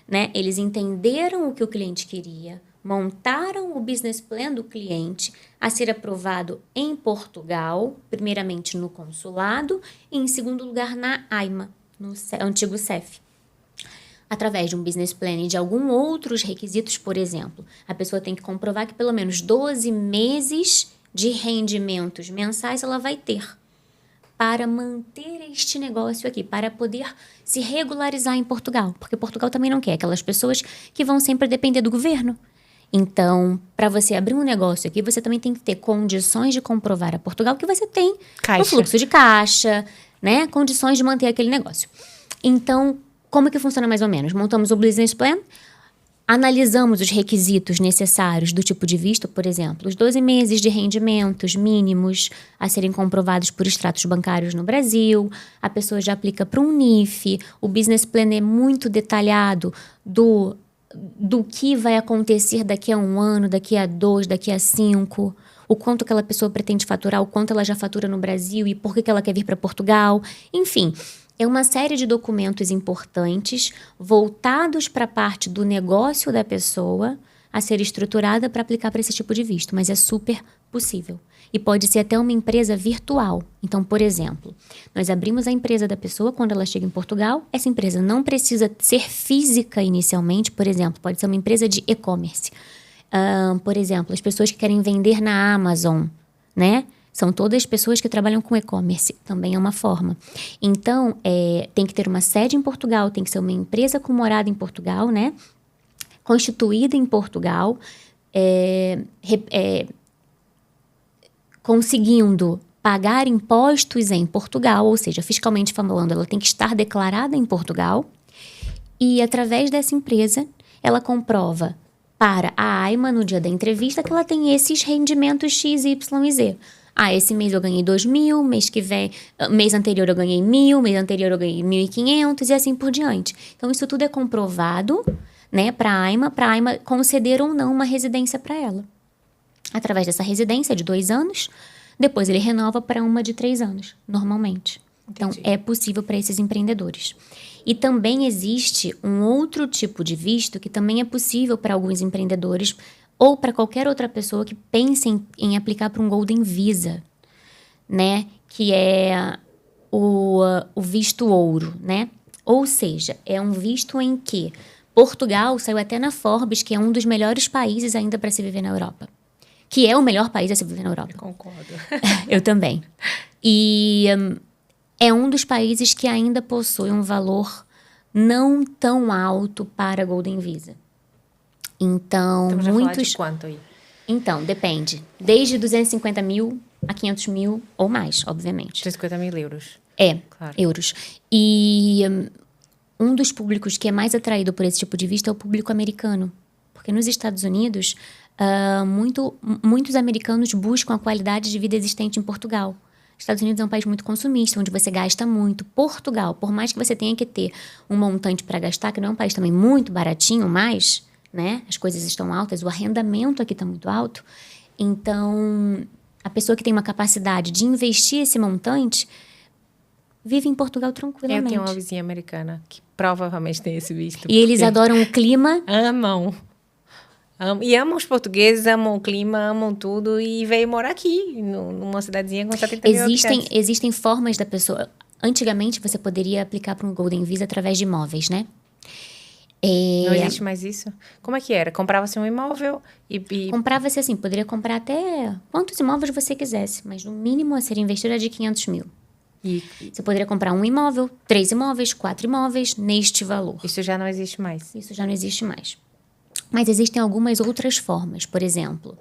S2: Né? Eles entenderam o que o cliente queria, montaram o business plan do cliente a ser aprovado em Portugal, primeiramente no consulado e, em segundo lugar, na AIMA, no antigo CEF. Através de um business plan e de alguns outros requisitos, por exemplo, a pessoa tem que comprovar que pelo menos 12 meses de rendimentos mensais ela vai ter para manter este negócio aqui, para poder se regularizar em Portugal. Porque Portugal também não quer aquelas pessoas que vão sempre depender do governo. Então, para você abrir um negócio aqui, você também tem que ter condições de comprovar a Portugal que você tem o fluxo de caixa, né? Condições de manter aquele negócio. Então, como é que funciona mais ou menos? Montamos o business plan, analisamos os requisitos necessários do tipo de visto, por exemplo, os 12 meses de rendimentos mínimos a serem comprovados por extratos bancários no Brasil, a pessoa já aplica para um NIF, o business plan é muito detalhado do que vai acontecer daqui a 1 ano, daqui a 2, daqui a 5, o quanto aquela pessoa pretende faturar, o quanto ela já fatura no Brasil e por que ela quer vir para Portugal, enfim. É uma série de documentos importantes voltados para a parte do negócio da pessoa a ser estruturada para aplicar para esse tipo de visto, mas é super possível. E pode ser até uma empresa virtual. Então, por exemplo, nós abrimos a empresa da pessoa quando ela chega em Portugal. Essa empresa não precisa ser física inicialmente, por exemplo, pode ser uma empresa de e-commerce. Por exemplo, as pessoas que querem vender na Amazon, né? São todas pessoas que trabalham com e-commerce, também é uma forma. Então, tem que ter uma sede em Portugal, tem que ser uma empresa com morada em Portugal, né? Constituída em Portugal, conseguindo pagar impostos em Portugal, ou seja, fiscalmente falando, ela tem que estar declarada em Portugal. E, através dessa empresa, ela comprova para a AIMA, no dia da entrevista, que ela tem esses rendimentos X, Y e Z. Esse mês eu ganhei 2.000, mês anterior eu ganhei 1.000, mês anterior eu ganhei 1.500 e assim por diante. Então, isso tudo é comprovado, né, para a AIMA conceder ou não uma residência para ela. Através dessa residência de 2 anos, depois ele renova para uma de 3 anos, normalmente. Entendi. Então, é possível para esses empreendedores. E também existe um outro tipo de visto que também é possível para alguns empreendedores ou para qualquer outra pessoa que pense em aplicar para um Golden Visa, né? Que é o visto ouro, né? Ou seja, é um visto em que Portugal saiu até na Forbes, que é um dos melhores países ainda para se viver na Europa. Que é o melhor país a se viver na Europa.
S1: Eu concordo.
S2: Eu também. E é um dos países que ainda possui um valor não tão alto para Golden Visa. Então,
S1: estamos a falar de quanto aí?
S2: Então, depende. Desde 250 mil a 500 mil ou mais, obviamente.
S1: 250 mil euros.
S2: Claro. Euros. E um dos públicos que é mais atraído por esse tipo de visto é o público americano. Porque nos Estados Unidos, muitos americanos buscam a qualidade de vida existente em Portugal. Estados Unidos é um país muito consumista, onde você gasta muito. Portugal, por mais que você tenha que ter um montante para gastar, que não é um país também muito baratinho, mas, né, as coisas estão altas, o arrendamento aqui está muito alto. Então, a pessoa que tem uma capacidade de investir esse montante vive em Portugal tranquilamente.
S1: Eu tenho uma vizinha americana que provavelmente tem esse visto.
S2: E eles adoram o clima.
S1: Amam. E amam os portugueses, amam o clima, amam tudo. E veio morar aqui, numa cidadezinha com 70 mil habitantes.
S2: Existem formas da pessoa... Antigamente, você poderia aplicar para um Golden Visa através de imóveis, né?
S1: Não existe mais isso? Como é que era? Comprava-se um imóvel e...
S2: Comprava-se assim, poderia comprar até quantos imóveis você quisesse, mas no mínimo a ser investido é de 500 mil. Você poderia comprar um imóvel, 3 imóveis, 4 imóveis, neste valor.
S1: Isso já não existe mais.
S2: Isso já não existe mais. Mas existem algumas outras formas. Por exemplo,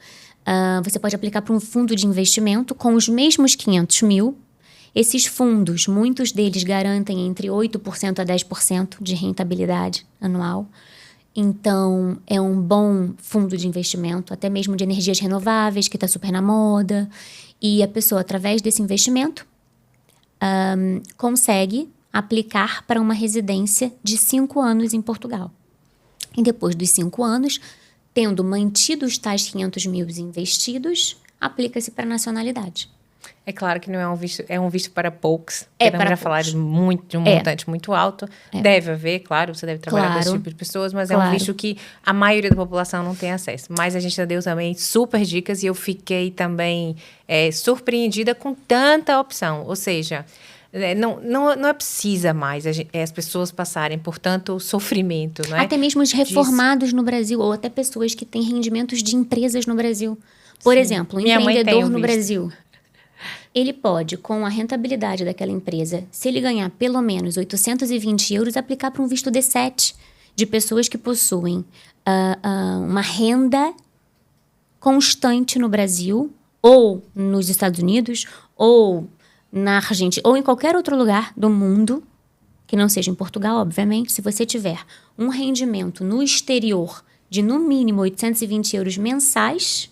S2: você pode aplicar para um fundo de investimento com os mesmos 500 mil. Esses fundos, muitos deles garantem entre 8% a 10% de rentabilidade anual. Então, é um bom fundo de investimento, até mesmo de energias renováveis, que está super na moda. E a pessoa, através desse investimento, consegue aplicar para uma residência de 5 anos em Portugal. E depois dos 5 anos, tendo mantido os tais 500 mil investidos, aplica-se para a nacionalidade.
S1: É claro que não é um visto para poucos.
S2: Para
S1: já falar de um montante muito alto. Deve haver, claro, você deve trabalhar com esse tipo de pessoas, mas é um visto que a maioria da população não tem acesso. Mas a gente já deu também super dicas e eu fiquei também surpreendida com tanta opção. Ou seja, não é precisa mais as pessoas passarem por tanto sofrimento, não é?
S2: Até mesmo os reformados no Brasil, ou até pessoas que têm rendimentos de empresas no Brasil. Por exemplo, um empreendedor no Brasil. Ele pode, com a rentabilidade daquela empresa, se ele ganhar pelo menos 820 euros, aplicar para um visto D7 de pessoas que possuem uma renda constante no Brasil, ou nos Estados Unidos, ou na Argentina, ou em qualquer outro lugar do mundo, que não seja em Portugal, obviamente. Se você tiver um rendimento no exterior de, no mínimo, 820 euros mensais,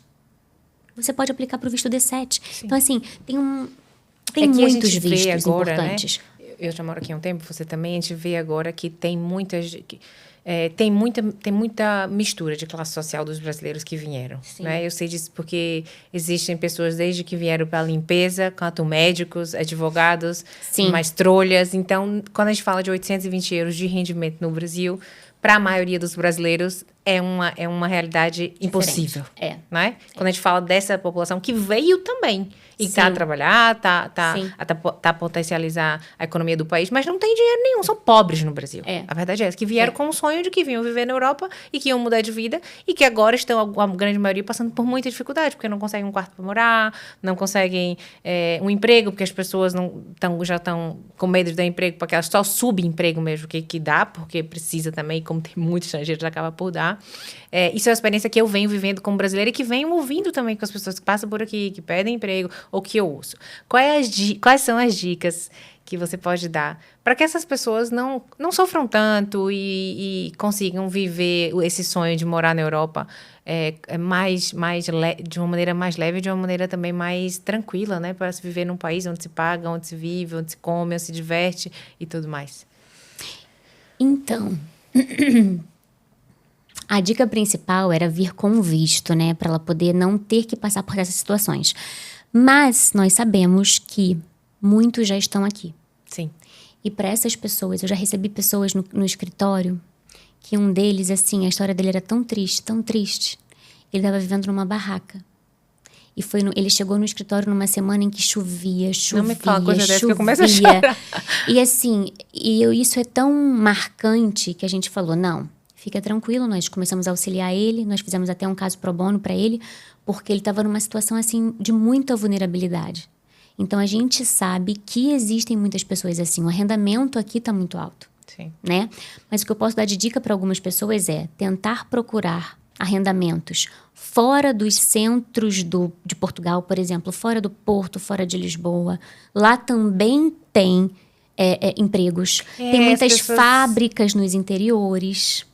S2: você pode aplicar para o visto D7. Sim. Então, assim, tem muitos vistos agora, importantes.
S1: Né? Eu já moro aqui há um tempo, você também, a gente vê agora que tem muita mistura de classe social dos brasileiros que vieram. Né? Eu sei disso porque existem pessoas desde que vieram para a limpeza, quanto médicos, advogados, mais trolhas. Então, quando a gente fala de 820 euros de rendimento no Brasil, para a maioria dos brasileiros, é uma realidade impossível. Né? Quando a gente fala dessa população que veio também e está a trabalhar, está a potencializar a economia do país, mas não tem dinheiro nenhum, são pobres no Brasil. A verdade é essa, que vieram com o sonho de que vinham viver na Europa e que iam mudar de vida e que agora estão, a grande maioria, passando por muita dificuldade, porque não conseguem um quarto para morar, não conseguem um emprego, porque as pessoas já estão com medo de dar emprego, porque elas só subemprego mesmo que dá, porque precisa também, como tem muitos estrangeiros, acaba por dar. Isso é uma experiência que eu venho vivendo como brasileira e que venho ouvindo também com as pessoas que passam por aqui, que pedem emprego ou que eu ouço. Quais são as dicas que você pode dar para que essas pessoas não sofram tanto e consigam viver esse sonho de morar na Europa de uma maneira mais leve, de uma maneira também mais tranquila, né? Para se viver num país onde se paga, onde se vive, onde se come, onde se diverte e tudo mais.
S2: Então... A dica principal era vir com visto, né? Para ela poder não ter que passar por essas situações. Mas nós sabemos que muitos já estão aqui.
S1: Sim.
S2: E para essas pessoas, eu já recebi pessoas no escritório que um deles, assim, a história dele era tão triste, tão triste. Ele estava vivendo numa barraca. E ele chegou no escritório numa semana em que chovia. Não me fala coisa dessa que eu começo a chorar. E assim, isso é tão marcante que a gente falou, não, fica tranquilo, nós começamos a auxiliar ele, nós fizemos até um caso pro bono para ele, porque ele estava numa situação assim de muita vulnerabilidade. Então, a gente sabe que existem muitas pessoas assim, o arrendamento aqui está muito alto.
S1: Sim.
S2: Né? Mas o que eu posso dar de dica para algumas pessoas é tentar procurar arrendamentos fora dos centros de Portugal, por exemplo, fora do Porto, fora de Lisboa. Lá também tem empregos. Tem muitas fábricas nos interiores.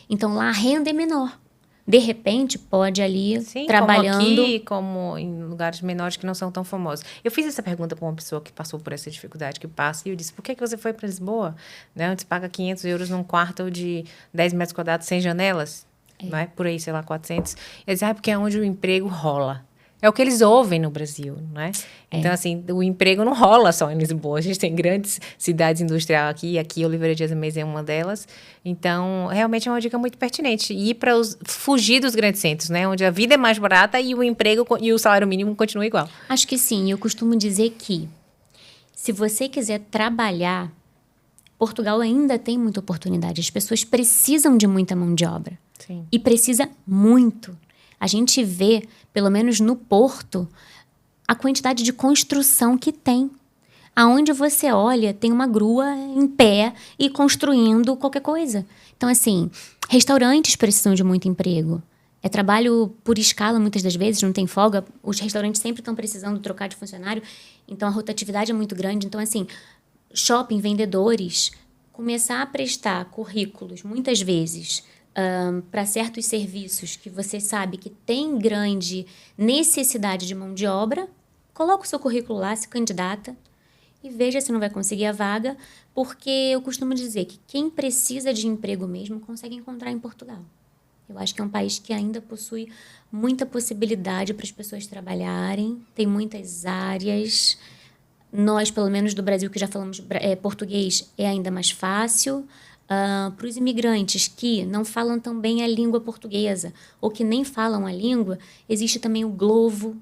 S2: Então, lá a renda é menor. De repente, pode ali, trabalhando...
S1: Como aqui, como em lugares menores que não são tão famosos. Eu fiz essa pergunta para uma pessoa que passou por essa dificuldade que passa, e eu disse, por que você foi para Lisboa? Né, onde se paga 500 euros num quarto de 10 metros quadrados sem janelas? Não é? Por aí, sei lá, 400. Eu disse, porque é onde o emprego rola. É o que eles ouvem no Brasil, não é? Então, assim, o emprego não rola só em Lisboa. A gente tem grandes cidades industriais aqui Oliveira de Azeméis é uma delas. Então, realmente é uma dica muito pertinente. Ir para fugir dos grandes centros, né? Onde a vida é mais barata e o emprego e o salário mínimo continua igual.
S2: Acho que sim. Eu costumo dizer que se você quiser trabalhar Portugal ainda tem muita oportunidade. As pessoas precisam de muita mão de obra.
S1: Sim.
S2: E precisa muito. A gente vê, pelo menos no Porto, a quantidade de construção que tem. Aonde você olha, tem uma grua em pé e construindo qualquer coisa. Então, assim, restaurantes precisam de muito emprego. É trabalho por escala, muitas das vezes, não tem folga. Os restaurantes sempre estão precisando trocar de funcionário. Então, a rotatividade é muito grande. Então, assim, shopping, vendedores, começar a prestar currículos, muitas vezes, para certos serviços que você sabe que tem grande necessidade de mão de obra, coloca o seu currículo lá, se candidata e veja se não vai conseguir a vaga, porque eu costumo dizer que quem precisa de emprego mesmo consegue encontrar em Portugal. Eu acho que é um país que ainda possui muita possibilidade para as pessoas trabalharem, tem muitas áreas. Nós, pelo menos do Brasil, que já falamos português, é ainda mais fácil. Para os imigrantes que não falam tão bem a língua portuguesa ou que nem falam a língua, existe também o Glovo.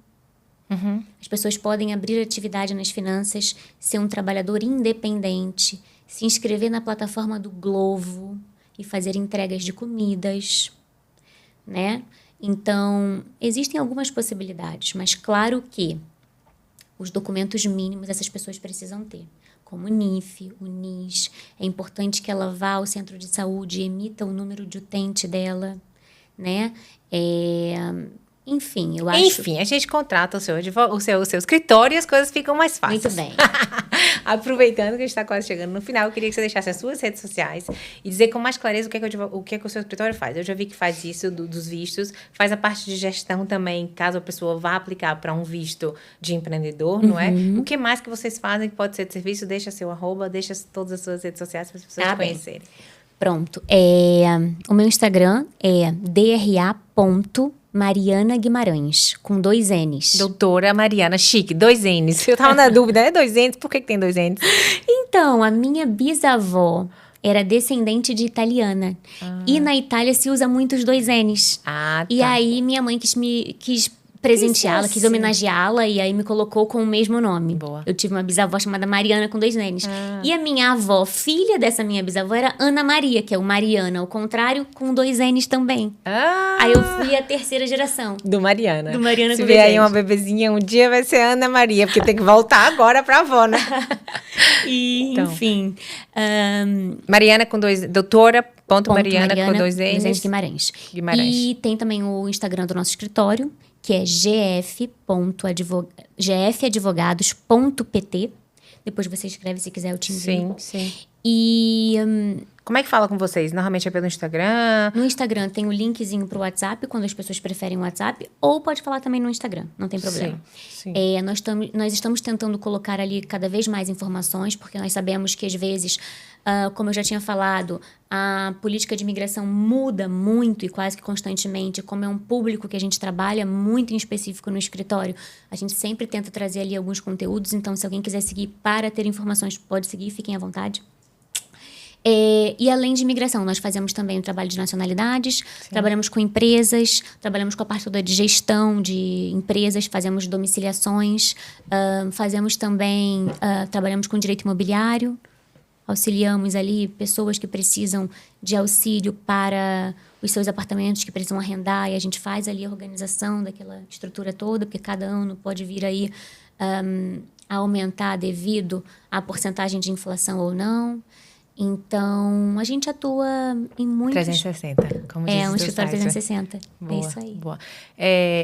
S1: Uhum.
S2: As pessoas podem abrir atividade nas finanças, ser um trabalhador independente, se inscrever na plataforma do Glovo e fazer entregas de comidas, né? Então, existem algumas possibilidades, mas claro que os documentos mínimos essas pessoas precisam ter, como o NIF, o NIS. É importante que ela vá ao centro de saúde e emita o número de utente dela, né? Enfim, eu acho...
S1: Enfim, a gente contrata o seu escritório e as coisas ficam mais fáceis.
S2: Muito bem.
S1: Aproveitando que a gente está quase chegando no final, eu queria que você deixasse as suas redes sociais e dizer com mais clareza o que é que o seu escritório faz. Eu já vi que faz isso dos vistos, faz a parte de gestão também, caso a pessoa vá aplicar para um visto de empreendedor, não é? O que mais que vocês fazem que pode ser de serviço? Deixa seu @, deixa todas as suas redes sociais para as pessoas te conhecerem.
S2: Pronto. O meu Instagram é dra.Mariana Guimarães, com 2 N's.
S1: Doutora Mariana, chique, 2 N's. Eu tava na dúvida, é 2 N's? Por que tem 2 N's?
S2: Então, a minha bisavó era descendente de italiana. E na Itália se usa muito os 2 N's.
S1: Ah, tá.
S2: E aí minha mãe quis presenteá-la, quis homenageá-la e aí me colocou com o mesmo nome.
S1: Boa.
S2: Eu tive uma bisavó chamada Mariana com 2 N's. E a minha avó, filha dessa minha bisavó, era Ana Maria, que é o Mariana, ao contrário, com 2 N's também. Aí eu fui a 3ª geração.
S1: Do Mariana.
S2: Do Mariana
S1: Se
S2: com
S1: vier
S2: 2
S1: aí
S2: N's.
S1: uma bebezinha, um dia vai ser Ana Maria, porque tem que voltar agora pra avó, né?
S2: E,
S1: Então.
S2: enfim...
S1: Mariana com 2... Doutora.Mariana com 2 N's.
S2: Guimarães.
S1: Guimarães.
S2: E tem também o Instagram do nosso escritório, que é gfadvogados.pt. Depois você escreve se quiser, eu te envio.
S1: Sim.
S2: E
S1: Como é que fala com vocês? Normalmente é pelo Instagram?
S2: no Instagram tem o linkzinho pro WhatsApp, quando as pessoas preferem o WhatsApp, ou pode falar também no Instagram, não tem problema.
S1: Sim.
S2: Nós estamos tentando colocar ali cada vez mais informações, porque nós sabemos que às vezes, como eu já tinha falado, a política de imigração muda muito e quase que constantemente. Como é um público que a gente trabalha muito em específico no escritório, a gente sempre tenta trazer ali alguns conteúdos. Então, se alguém quiser seguir para ter informações, pode seguir, fiquem à vontade. E além de imigração, nós fazemos também o trabalho de nacionalidades, trabalhamos com empresas, trabalhamos com a parte toda de gestão de empresas, fazemos domiciliações, fazemos também, trabalhamos com direito imobiliário, auxiliamos ali pessoas que precisam de auxílio para os seus apartamentos, que precisam arrendar, e a gente faz ali a organização daquela estrutura toda, porque cada ano pode vir aí a aumentar devido à porcentagem de inflação ou não. Então, a gente atua em muitos...
S1: 360, como diz
S2: um escritório 360.
S1: Boa,
S2: é isso aí.
S1: Boa.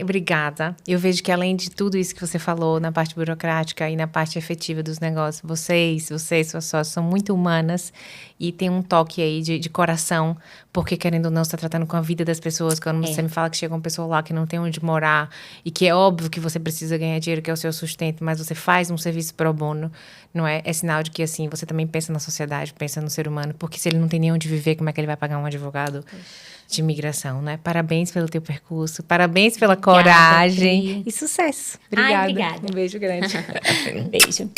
S1: Obrigada. Eu vejo que além de tudo isso que você falou, na parte burocrática e na parte efetiva dos negócios, vocês, suas sócias, são muito humanas e tem um toque aí de coração, porque querendo ou não, você está tratando com a vida das pessoas. Quando você me fala que chega uma pessoa lá que não tem onde morar e que é óbvio que você precisa ganhar dinheiro, que é o seu sustento, mas você faz um serviço pro bono, não é? É sinal de que, assim, você também pensa na sociedade, pensa no ser humano, porque se ele não tem nem onde viver, como é que ele vai pagar um advogado de imigração, né? Parabéns pelo teu percurso, parabéns pela coragem e sucesso. Obrigada.
S2: Obrigada.
S1: Um beijo grande.
S2: Beijo.